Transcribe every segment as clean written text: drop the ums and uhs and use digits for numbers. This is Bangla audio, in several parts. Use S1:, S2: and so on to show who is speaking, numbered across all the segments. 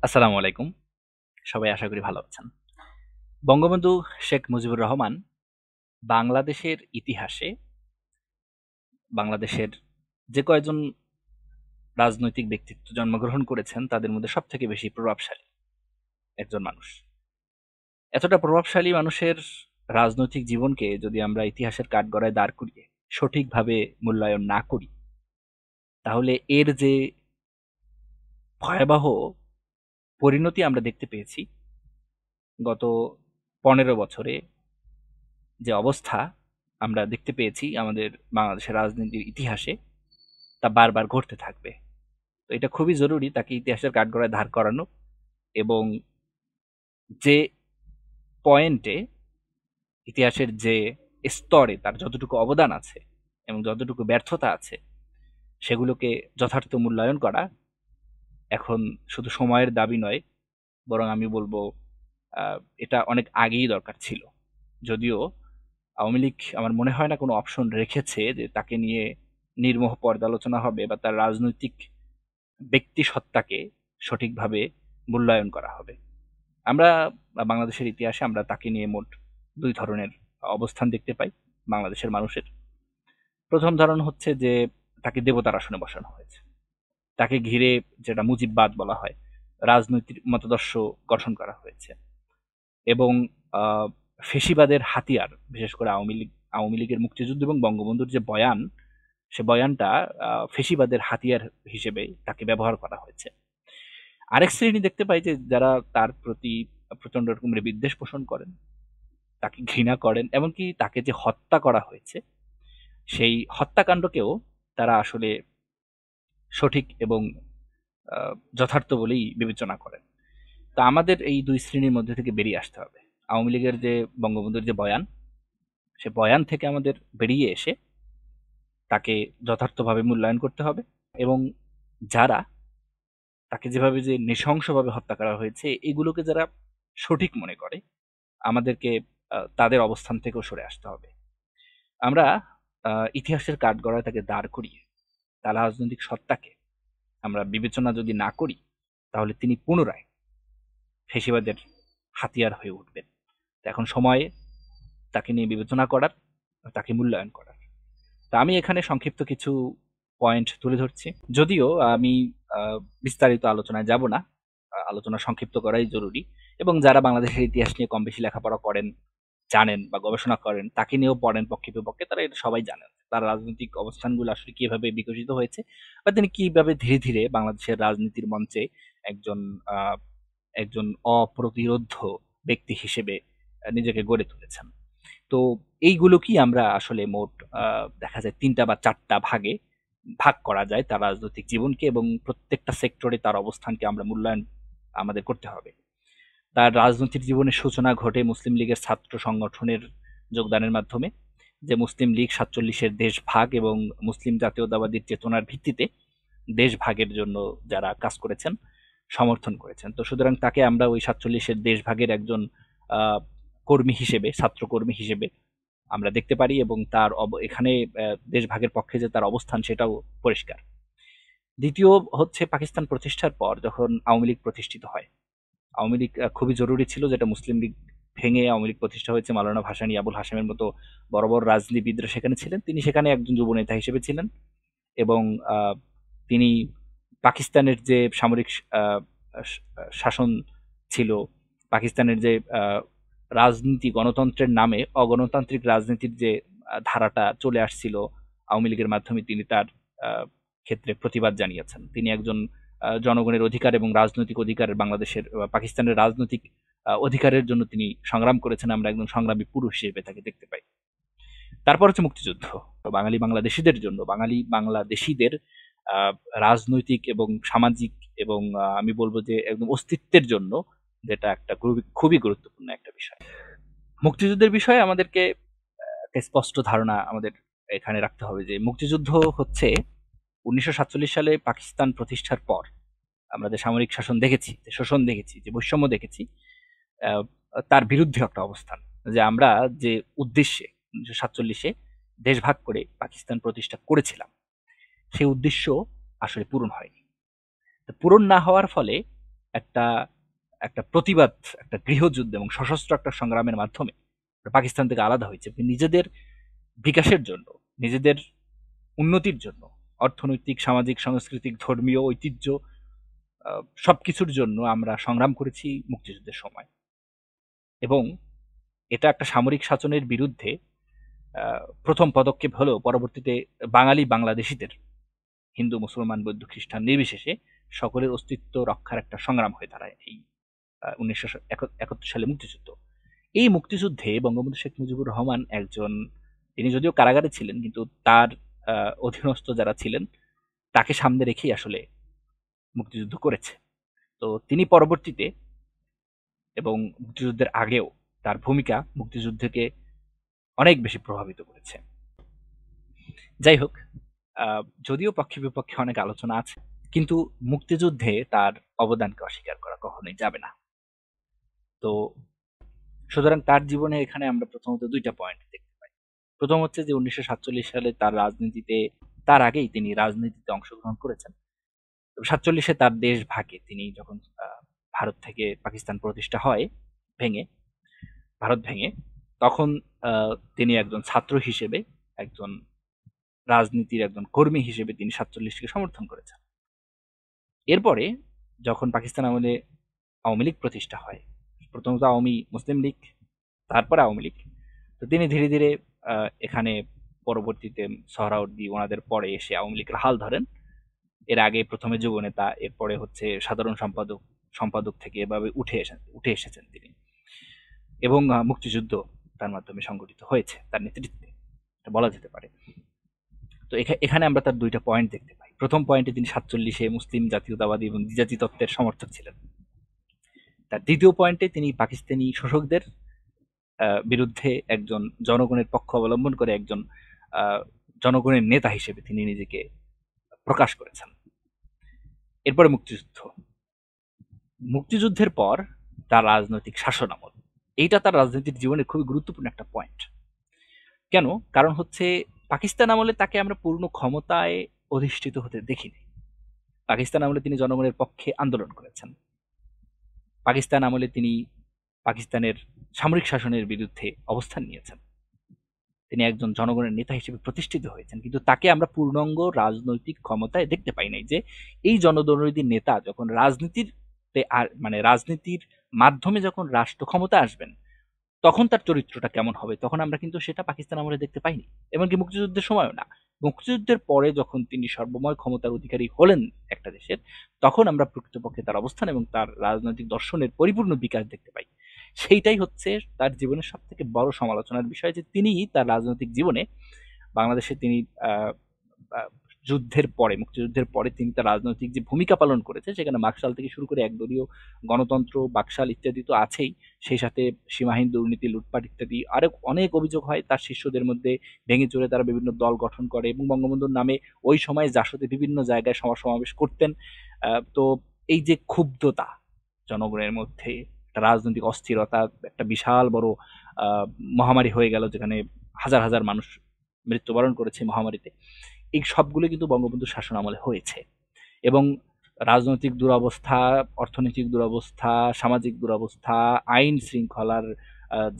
S1: আসসালামু আলাইকুম। সবাই আশা করি ভালো আছেন। বঙ্গবন্ধু শেখ মুজিবুর রহমান বাংলাদেশের ইতিহাসে বাংলাদেশের যে কয়জন রাজনৈতিক ব্যক্তিত্ব জন্মগ্রহণ করেছেন তাদের মধ্যে সবথেকে বেশি প্রভাবশালী একজন মানুষ। এতটা প্রভাবশালী মানুষের রাজনৈতিক জীবনকে যদি আমরা ইতিহাসের কাঠগড়ায় দাঁড় করিয়ে সঠিকভাবে মূল্যায়ন না করি, তাহলে এর যে ভয়াবহ পরিণতি আমরা দেখতে পেয়েছি গত ১৫ বছরে, যে অবস্থা আমরা দেখতে পেয়েছি আমাদের বাংলাদেশের রাজনীতির ইতিহাসে, তা বারবার ঘটতে থাকবে। তো এটা খুবই জরুরি তাকে ইতিহাসের কাঠগড়ায় দাঁড় করানো, এবং যে পয়েন্টে ইতিহাসের যে স্তরে তার যতটুকু অবদান আছে এবং যতটুকু ব্যর্থতা আছে সেগুলোকে যথার্থ মূল্যায়ন করা এখন শুধু সময়ের দাবি নয়, বরং আমি বলবো এটা অনেক আগেই দরকার ছিল। যদিও আওয়ামী লীগ আমার মনে হয় না কোনো অপশন রেখেছে যে তাকে নিয়ে নির্মোহ পর্যালোচনা হবে বা তার রাজনৈতিক ব্যক্তি সত্তাকে সঠিকভাবে মূল্যায়ন করা হবে। আমরা বাংলাদেশের ইতিহাসে আমরা তাকে নিয়ে মোট দুই ধরনের অবস্থান দেখতে পাই বাংলাদেশের মানুষের। প্রথম ধরন হচ্ছে যে তাকে দেবতার আসনে বসানো হয়েছে, তাকে ঘিরে যেটা মুজিববাদ বলা হয় রাজনৈতিক মতাদর্শ গঠন করা হয়েছে, এবং ফেসিবাদের হাতিয়ার বিশেষ করে আওয়ামী লীগের মুক্তিযুদ্ধ এবং বঙ্গবন্ধুর যে বয়ান, সে বয়ানটা ফেসিবাদের হাতিয়ার হিসেবে তাকে ব্যবহার করা হয়েছে। আরেক শ্রেণী দেখতে পাই যে যারা তার প্রতি প্রচন্ড রকমের বিদ্বেষ পোষণ করেন, তাকে ঘৃণা করেন, এমনকি তাকে যে হত্যা করা হয়েছে সেই হত্যাকাণ্ডকেও তারা আসলে সঠিক এবং যথার্থ বলেই বিবেচনা করেন। তা আমাদের এই দুই শ্রেণীর মধ্যে থেকে বেরিয়ে আসতে হবে। আওয়ামী লীগের যে বঙ্গবন্ধুর যে বয়ান, সে বয়ান থেকে আমাদের বেরিয়ে এসে তাকে যথার্থভাবে মূল্যায়ন করতে হবে, এবং যারা তাকে যেভাবে যে নৃশংসভাবে হত্যা করা হয়েছে এগুলোকে যারা সঠিক মনে করে, আমাদেরকে তাদের অবস্থান থেকেও সরে আসতে হবে। আমরা ইতিহাসের কাঠগড়ায় তাকে দাঁড় করিয়ে তার রাজনৈতিক সত্তাকে আমরা বিবেচনা যদি না করি, তাহলে তিনি পুনরায় ফেসিবাদের হাতিয়ার হয়ে উঠবেন। তো এখন সময়ে তাকে নিয়ে বিবেচনা করার, তাকে মূল্যায়ন করার। তা আমি এখানে সংক্ষিপ্ত কিছু পয়েন্ট তুলে ধরছি, যদিও আমি বিস্তারিত আলোচনায় যাব না। আলোচনা সংক্ষিপ্ত করাই জরুরি, এবং যারা বাংলাদেশের ইতিহাস নিয়ে কম বেশি লেখাপড়া করেন, জানেন বা গবেষণা করেন, তাকে নিয়েও পড়েন পক্ষে বিপক্ষে, তারা এটা সবাই জানেন তার রাজনৈতিক অবস্থানগুলো আসলে কিভাবে বিকশিত হয়েছে বা তিনি কিভাবে ধীরে ধীরে বাংলাদেশের রাজনীতির মঞ্চে একজন আহ, একজন অপ্রতিরোধ্য ব্যক্তি হিসেবে নিজেকে গড়ে তুলেছেন। তো এইগুলো কি আমরা আসলে মোট দেখা যায় তিনটা বা চারটা ভাগে ভাগ করা যায় তার রাজনৈতিক জীবনকে, এবং প্রত্যেকটা সেক্টরে তার অবস্থানকে আমরা মূল্যায়ন আমাদের করতে হবে। তার রাজনৈতিক জীবনের সূচনা ঘটে মুসলিম লীগের ছাত্র সংগঠনের যোগদানের মাধ্যমে, যে মুসলিম লীগ ৪৭-এর দেশ ভাগ এবং মুসলিম জাতীয়তাবাদীর চেতনার ভিত্তিতে দেশ ভাগের জন্য যারা কাজ করেছেন, সমর্থন করেছেন। তো সুতরাং তাকে আমরা ওই ৪৭-এর দেশ ভাগের একজন আহ, কর্মী হিসেবে, ছাত্র কর্মী হিসেবে আমরা দেখতে পারি, এবং তার এখানে দেশ ভাগের পক্ষে যে তার অবস্থান সেটাও পরিষ্কার। দ্বিতীয় হচ্ছে পাকিস্তান প্রতিষ্ঠার পর যখন আওয়ামী লীগ প্রতিষ্ঠিত হয়, আওয়ামী লীগ খুবই জরুরি ছিল যেটা মুসলিম লীগ ভেঙে আওয়ামী লীগ প্রতিষ্ঠা হয়েছে। মাওলানা ভাসানী, আবুল হাশেমের মতো বড় বড় রাজনীতিবিদরা সেখানে ছিলেন, তিনি সেখানে একজন যুব নেতা হিসেবে ছিলেন, এবং তিনি পাকিস্তানের যে সামরিক শাসন ছিল, পাকিস্তানের যে রাজনীতি গণতন্ত্রের নামে অগণতান্ত্রিক রাজনীতির যে ধারাটা চলে আসছিল আওয়ামী লীগের মাধ্যমে, তিনি তার আহ, ক্ষেত্রে প্রতিবাদ জানিয়েছেন। তিনি একজন জনগণের অধিকার এবং রাজনৈতিক অধিকারের, বাংলাদেশের পাকিস্তানের রাজনৈতিক অধিকারের জন্য তিনি সংগ্রাম করেছেন। আমরা একজন সংগ্রামী পুরুষ হিসেবে তাকে দেখতে পাই। তারপর হচ্ছে মুক্তিযুদ্ধ, বাঙালি বাংলাদেশীদের জন্য, বাঙালি বাংলাদেশীদের আহ, রাজনৈতিক এবং সামাজিক এবং আমি বলবো যে একদম অস্তিত্বের জন্য যেটা একটা খুবই গুরুত্বপূর্ণ একটা বিষয়। মুক্তিযুদ্ধের বিষয়ে আমাদেরকে একটা স্পষ্ট ধারণা আমাদের এখানে রাখতে হবে যে মুক্তিযুদ্ধ হচ্ছে ১৯৪৭ সালে পাকিস্তান প্রতিষ্ঠার পর আমরা যে সামরিক শাসন দেখেছি, যে শোষণ দেখেছি, যে বৈষম্য দেখেছি, আহ, তার বিরুদ্ধে একটা অবস্থান, যে আমরা যে উদ্দেশ্যে ১৯৪৭-এ দেশ ভাগ করে পাকিস্তান প্রতিষ্ঠা করেছিলাম, সেই উদ্দেশ্য আসলে পূরণ হয়নি। তো পূরণ না হওয়ার ফলে একটা একটা প্রতিবাদ, একটা গৃহযুদ্ধ এবং সশস্ত্র একটা সংগ্রামের মাধ্যমে পাকিস্তান থেকে আলাদা হয়েছে। নিজেদের বিকাশের জন্য, নিজেদের উন্নতির জন্য, অর্থনৈতিক, সামাজিক, সাংস্কৃতিক, ধর্মীয় ঐতিহ্য সবকিছুর জন্য আমরা সংগ্রাম করেছি মুক্তিযুদ্ধের সময়। এবং এটা একটা সামরিক শাসনের বিরুদ্ধে প্রথম পদক্ষেপ হলেও পরবর্তীতে বাঙালি বাংলাদেশিদের, হিন্দু, মুসলমান, বৌদ্ধ, খ্রিস্টান নির্বিশেষে সকলের অস্তিত্ব রক্ষার একটা সংগ্রাম হয়ে দাঁড়ায় এই 1971 সালে মুক্তিযুদ্ধ। এই মুক্তিযুদ্ধে বঙ্গবন্ধু শেখ মুজিবুর রহমান একজন, তিনি যদিও কারাগারে ছিলেন কিন্তু তার অধীনস্থ যারা ছিলেন তাকে সামনে রেখেই আসলে মুক্তিযুদ্ধ করেছে। তো তিনি পরবর্তীতে এবং মুক্তিযুদ্ধের আগেও তার ভূমিকা মুক্তিযুদ্ধকে অনেক বেশি প্রভাবিত করেছে। যাই হোক, যদিও পক্ষে বিপক্ষে অনেক আলোচনা আছে, কিন্তু মুক্তিযুদ্ধে তার অবদানকে অস্বীকার করা কখনোই যাবে না। তো সুতরাং তার জীবনে এখানে আমরা প্রথমত দুইটা পয়েন্ট দেখতে পাই। প্রথম হচ্ছে যে 1947 সালে তার রাজনীতিতে, তার আগেই তিনি রাজনীতিতে অংশগ্রহণ করেছেন। 47-এ তার দেশ ভাগে, তিনি যখন ভারত থেকে পাকিস্তান প্রতিষ্ঠা হয় ভেঙে, ভারত ভেঙে, তখন তিনি একজন ছাত্র হিসেবে, একজন রাজনীতির একজন কর্মী হিসেবে তিনি 47-কে সমর্থন করেছেন। এরপরে যখন পাকিস্তান আমলে আওয়ামী লীগ প্রতিষ্ঠা হয়, প্রথমত আওয়ামী মুসলিম লীগ, তারপর আওয়ামী লীগ, তো তিনি ধীরে ধীরে এখানে পরবর্তীতে সোহরাওয়ার্দী ওনাদের পরে এসে আওয়ামী লীগের হাল ধরেন। এর আগে প্রথমে যুবনেতা, এরপরে হচ্ছে সাধারণ সম্পাদক, সম্পাদক থেকে এভাবে উঠে এসেছেন তিনি। এবং মুক্তিযুদ্ধ তার মাধ্যমে সংগঠিত হয়েছে তার নেতৃত্বে, এটা বলা যেতে পারে। তো এখানে আমরা তার দুইটা পয়েন্ট দেখতে পাই। প্রথম পয়েন্টে তিনি 47-এ মুসলিম জাতীয়তাবাদী এবং দ্বিজাতি তত্ত্বের সমর্থক ছিলেন। তার দ্বিতীয় পয়েন্টে তিনি পাকিস্তানি শোষকদের বিরুদ্ধে একজন জনগণের পক্ষ অবলম্বন করে একজন জনগণের নেতা হিসেবে তিনি নিজেকে প্রকাশ করেছেন। এরপরে মুক্তিযুদ্ধ, মুক্তিযুদ্ধের পর তার রাজনৈতিক শাসন আমল, এইটা তার রাজনৈতিক জীবনের খুবই গুরুত্বপূর্ণ একটা পয়েন্ট। কেন? কারণ হচ্ছে পাকিস্তান আমলে তাকে আমরা পূর্ণ ক্ষমতায় অধিষ্ঠিত হতে দেখিনি। পাকিস্তান আমলে তিনি জনগণের পক্ষে আন্দোলন করেছেন। পাকিস্তান আমলে তিনি পাকিস্তানের সামরিক শাসনের বিরুদ্ধে অবস্থান নিয়েছেন। তিনি একজন জনগণের নেতা হিসেবে প্রতিষ্ঠিত হয়েছেন, কিন্তু তাকে আমরা পূর্ণাঙ্গ রাজনৈতিক ক্ষমতায় দেখতে পাই নাই। যে এই জনদরদী নেতা যখন রাজনীতিতে মানে রাজনীতির মাধ্যমে যখন রাষ্ট্র ক্ষমতা আসবেন, তখন তার চরিত্রটা কেমন হবে, তখন আমরা কিন্তু সেটা পাকিস্তান আমলে দেখতে পাইনি, এমনকি মুক্তিযুদ্ধের সময়ও না। মুক্তিযুদ্ধের পরে যখন তিনি সর্বময় ক্ষমতার অধিকারী হলেন একটা দেশের, তখন আমরা প্রকৃতপক্ষে তার অবস্থান এবং তার রাজনৈতিক দর্শনের পরিপূর্ণ বিকাশ দেখতে পাই। সেইটাই হচ্ছে তার জীবনের সব থেকে বড় সমালোচনার বিষয়, যে তিনি তার রাজনৈতিক জীবনে বাংলাদেশে তিনি আহ, আহ, যুদ্ধের পরে, মুক্তিযুদ্ধের পরে তিনি তার রাজনৈতিক যে ভূমিকা পালন করেছে, সেখানে বাকশাল থেকে শুরু করে একদলীয় গণতন্ত্র, বাকশাল ইত্যাদি তো আছেই, সেই সাথে সীমাহীন দুর্নীতি, লুটপাট ইত্যাদি আরো অনেক অভিযোগ হয় তার শিষ্যদের মধ্যে। ভেঙে চড়ে তারা বিভিন্ন দল গঠন করে এবং বঙ্গবন্ধুর নামে ওই সময় জাসদে বিভিন্ন জায়গায় সমাবেশ করতেন। তো এই যে ক্ষুব্ধতা জনগণের মধ্যে, একটা রাজনৈতিক অস্থিরতা, একটা বিশাল বড় আহ মহামারী হয়ে গেল, যেখানে হাজার হাজার মানুষ মৃত্যুবরণ করেছে মহামারীতে, এই সবগুলো কিন্তু বঙ্গবন্ধুর শাসন আমলে হয়েছে। এবং রাজনৈতিক দুরবস্থা, অর্থনৈতিক দুরবস্থা, সামাজিক দুরবস্থা, আইন শৃঙ্খলার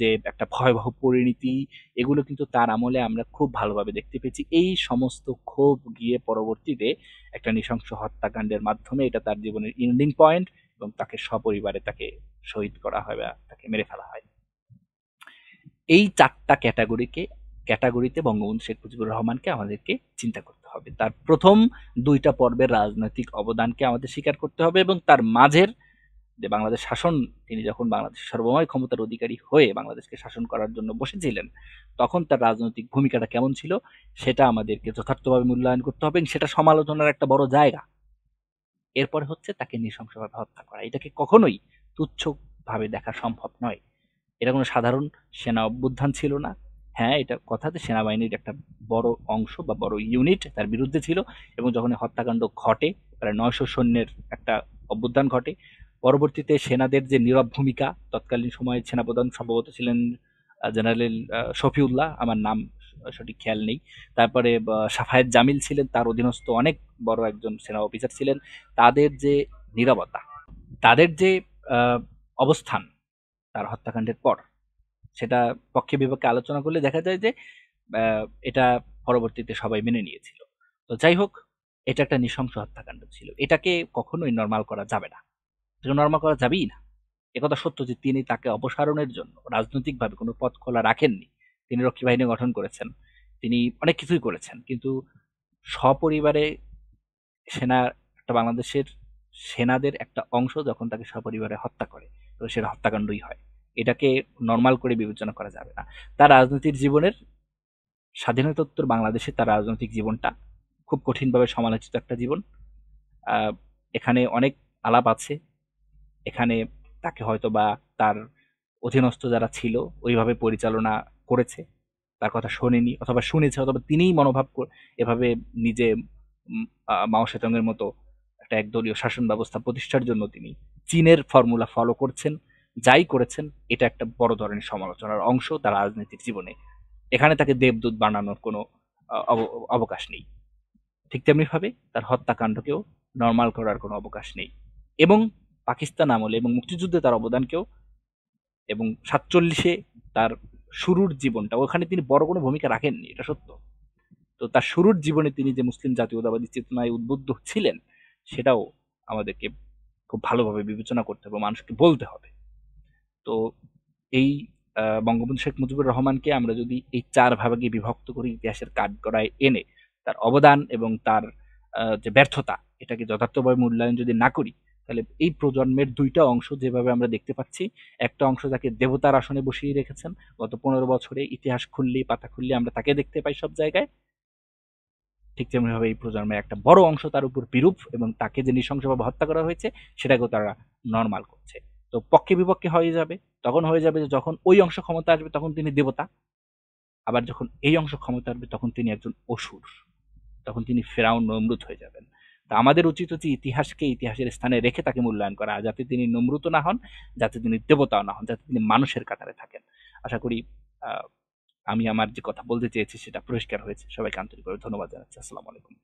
S1: যে একটা ভয়াবহ পরিণতি, এগুলো কিন্তু তার আমলে আমরা খুব ভালোভাবে দেখতে পেয়েছি। এই সমস্ত ক্ষোভ গিয়ে পরবর্তীতে একটা নৃশংস হত্যাকাণ্ডের মাধ্যমে, এটা তার জীবনের ইন্ডিং পয়েন্ট, এবং তাকে সপরিবারে তাকে শহীদ করা হয় বা তাকে মেরে ফেলা হয়। এই চারটা ক্যাটাগরিতে বঙ্গবন্ধু শেখ মুজিবুর রহমানকে আমাদেরকে চিন্তা করতে হবে। তার প্রথম দুইটা পর্বের রাজনৈতিক অবদানকে আমাদের স্বীকার করতে হবে, এবং তার মাঝের যে বাংলাদেশ শাসন, তিনি যখন বাংলাদেশের সর্বময় ক্ষমতার অধিকারী হয়ে বাংলাদেশকে শাসন করার জন্য বসেছিলেন, তখন তার রাজনৈতিক ভূমিকাটা কেমন ছিল সেটা আমাদেরকে যথার্থভাবে মূল্যায়ন করতে হবে, এবং সেটা সমালোচনার একটা বড় জায়গা। এরপর হচ্ছে তাকে নৃশংসভাবে হত্যা করা, এটাকে কখনোই তুচ্ছভাবে দেখা সম্ভব নয়। এটা কোনো সাধারণ সেনা অভ্যুত্থান ছিল না। হ্যাঁ, এটা কথাতে সেনাবাহিনীর একটা বড় অংশ বা বড় ইউনিট তার বিরুদ্ধে ছিল, এবং যখন হত্যাকাণ্ড ঘটে, প্রায় 900 সৈন্যের একটা অভ্যুত্থান ঘটে, পরবর্তীতে সেনাদের যে নীরব ভূমিকা, তৎকালীন সময়ে সেনাপ্রধান সম্ভবত ছিলেন জেনারেল শফিউল্লাহ, আমার নাম সঠিক খেয়াল নেই, তারপরে সাফায়েত জামিল ছিলেন, তার অধীনস্থ অনেক বড় একজন সেনা অফিসার ছিলেন, তাদের যে নীরবতা, তাদের যে আহ, অবস্থান তার হত্যাকাণ্ডের পর, সেটা পক্ষে বিপক্ষে আলোচনা করলে দেখা যায় যে এটা পরবর্তীতে সবাই মেনে নিয়েছিল। তো যাই হোক, এটা একটা নৃশংস হত্যাকাণ্ড ছিল, এটাকে কখনোই নর্মাল করা যাবে না, এটাকে নর্মাল করা যাবেই না। একথা সত্য যে তিনি তাকে অপসারণের জন্য রাজনৈতিকভাবে কোনো পথ খোলা রাখেননি। তিনি রক্ষী বাহিনী গঠন করেছেন, তিনি অনেক কিছুই করেছেন, কিন্তু সপরিবারে সেনা, একটা বাংলাদেশের সেনাদের একটা অংশ যখন তাকে সপরিবারে হত্যা করে, তো সেটা হত্যাকাণ্ডই হয়। এটাকে নর্মাল করে বিবেচনা করা যাবে না। তার রাজনীতির জীবনের, স্বাধীনতোত্তর বাংলাদেশে তার রাজনৈতিক জীবনটা খুব কঠিনভাবে সমালোচিত একটা জীবন। আহ, এখানে অনেক আলাপ আছে, এখানে তাকে হয়তো বা তার অধীনস্থ যারা ছিল ওইভাবে পরিচালনা করেছে, তার কথা শোনেনি অথবা শুনেছে, অথবা তিনিই এভাবে নিজে মাও সেতংয়ের মতো একটা একদলীয় শাসন ব্যবস্থা প্রতিষ্ঠার জন্য তিনি চীনের ফর্মুলা ফলো করছেন। যাই করেছেন, এটা একটা বড় ধরনের সমালোচনার অংশ তার রাজনীতির জীবনে। এখানে তাকে দেবদূত বানানোর কোনো অবকাশ নেই। ঠিক তেমনিভাবে তার হত্যাকাণ্ডকেও নর্মাল করার কোনো অবকাশ নেই। এবং পাকিস্তান আমলে এবং মুক্তিযুদ্ধে তার অবদানকেও, এবং ৪৭-এ তার শুরুর জীবনটা, ওখানে তিনি বড় কোনো ভূমিকা রাখেননি, এটা সত্য। তো তার শুরুর জীবনে তিনি যে মুসলিম জাতীয়তাবাদী চেতনায় উদ্বুদ্ধ ছিলেন, সেটাও আমাদেরকে খুব ভালোভাবে বিবেচনা করতে হবে, মানুষকে বলতে হবে। তো এই বঙ্গবন্ধু শেখ মুজিবুর রহমানকে আমরা যদি এই ৪ ভাগে বিভক্ত করি, ইতিহাসের কাঠগড়ায় এনে তার অবদান এবং তার যে ব্যর্থতা, এটাকে যথার্থভাবে মূল্যায়ন যদি না করি, তাহলে এই প্রজন্মের ২ টা অংশ যেভাবে আমরা দেখতে পাচ্ছি, একটা অংশ যাকে দেবতার আসনে বসিয়ে রেখেছেন গত ১৫ বছরে, ইতিহাস খুললেই, পাতা খুললেই আমরা তাকে দেখতে পাই সব জায়গায়। ঠিক তেমনিভাবে এই প্রজন্মের একটা বড় অংশ তার উপর বিরূপ, এবং তাকে যে নৃশংসভাবে হত্যা করা হয়েছে সেটাকেও তারা নরমাল করছে। তো পক্ষে বিপক্ষে হয়ে যাবে, তখন হয়ে যাবে যে যখন ওই অংশ ক্ষমতা আসবে তখন তিনি দেবতা, আবার যখন এই অংশ ক্ষমতা আসবে তখন তিনি একজন অসুর, তখন তিনি ফেরাউন নমরুদ হয়ে যাবেন। তা আমাদের উচিত হচ্ছে ইতিহাসকে ইতিহাসের স্থানে রেখে তাকে মূল্যায়ন করা, যাতে তিনি নমরুদ না হন, যাতে তিনি দেবতাও না হন, যাতে তিনি মানুষের কাতারে থাকেন। আশা করি আহ, আমি আমার যে কথা বলতে চেয়েছি সেটা পরিষ্কার হয়েছে। সবাইকে আন্তরিকভাবে ধন্যবাদ জানাচ্ছি। আসসালামু আলাইকুম।